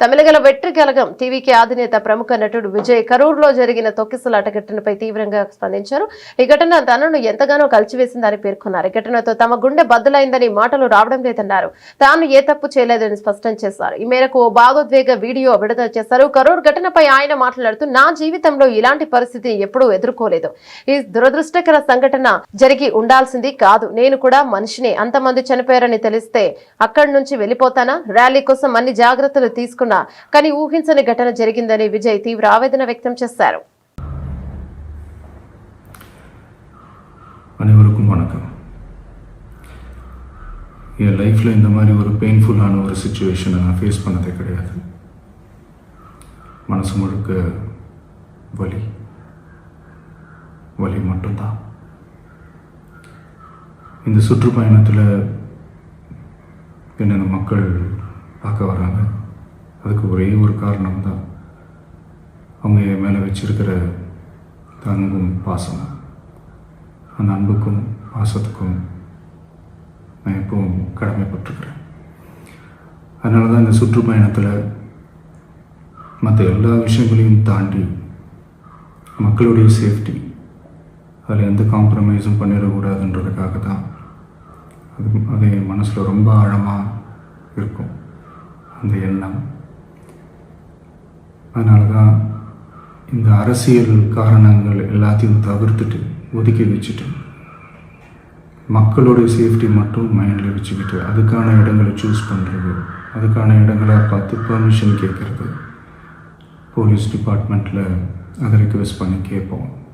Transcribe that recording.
తమిళగల వెట్రి కలగం టీవీకి అధినేత ప్రముఖ నటుడు విజయ్ కరూర్లో జరిగిన తొక్కిసలాట ఘటనపై తీవ్రంగా స్పందించారు. ఈ ఘటన తనను ఎంతగానో కలిచివేసిందని పేర్కొన్నారు. ఈ ఘటనతో తమ గుండె బద్దలైందని మాటలు రావడం లేదన్నారు. తాను ఏ తప్పు చేయలేదని స్పష్టం చేశారు. ఈ మేరకు ఓ భావోద్వేగ వీడియో విడుదల చేశారు. కరూర్ ఘటనపై ఆయన మాట్లాడుతూ నా జీవితంలో ఇలాంటి పరిస్థితి ఎప్పుడూ ఎదుర్కోలేదు. ఈ దురదృష్టకర సంఘటన జరిగి ఉండాల్సింది కాదు. నేను కూడా మనిషినే. అంతమంది చనిపోయారని తెలిస్తే అక్కడి నుంచి వెళ్లిపోతానా? ర్యాలీ కోసం అన్ని జాగ్రత్తలు తీసుకున్నా కానీ ఊహించని ఘటన జరిగిందని విజయ్ తీవ్ర ఆవేదన వ్యక్తం చేశారు. அனைவருக்கும் வணக்கம். என் லைஃப்பில் இந்த மாதிரி ஒரு பெயின்ஃபுல்லான ஒரு சுச்சுவேஷனை நான் ஃபேஸ் பண்ணதே கிடையாது. மனசு முழுக்க வலி வலி மட்டும்தான். இந்த சுற்றுப்பயணத்தில் என்னென்ன மக்கள் பார்க்க வராங்க, அதுக்கு ஒரே ஒரு காரணம் தான் அவங்க என் மேலே வச்சிருக்கிற அன்பும் பாசம். அந்த அன்புக்கும் பாசத்துக்கும் நான் எப்பவும் கடமைப்பட்டிருக்கிறேன். அதனால தான் இந்த சுற்றுப்பயணத்தில் மற்ற எல்லா விஷயங்களையும் தாண்டி மக்களுடைய சேஃப்டி, அதில் எந்த காம்ப்ரமைஸும் பண்ணிடக்கூடாதுன்றதுக்காக தான் அது என் மனசில் ரொம்ப ஆழமாக இருக்கும் அந்த எண்ணம். அதனால தான் இந்த அரசியல் காரணங்கள் எல்லாத்தையும் தவிர்த்துட்டு ஒதுக்கி வச்சுட்டு மக்களுடைய சேஃப்டி மட்டும் மைண்டில் வச்சுக்கிட்டு அதுக்கான இடங்களை சூஸ் பண்ணுறது, அதுக்கான இடங்களை பார்த்து பெர்மிஷன் கேட்குறது, போலீஸ் டிபார்ட்மெண்ட்டில் அதை ரிக்வெஸ்ட் பண்ணி கேட்போம்.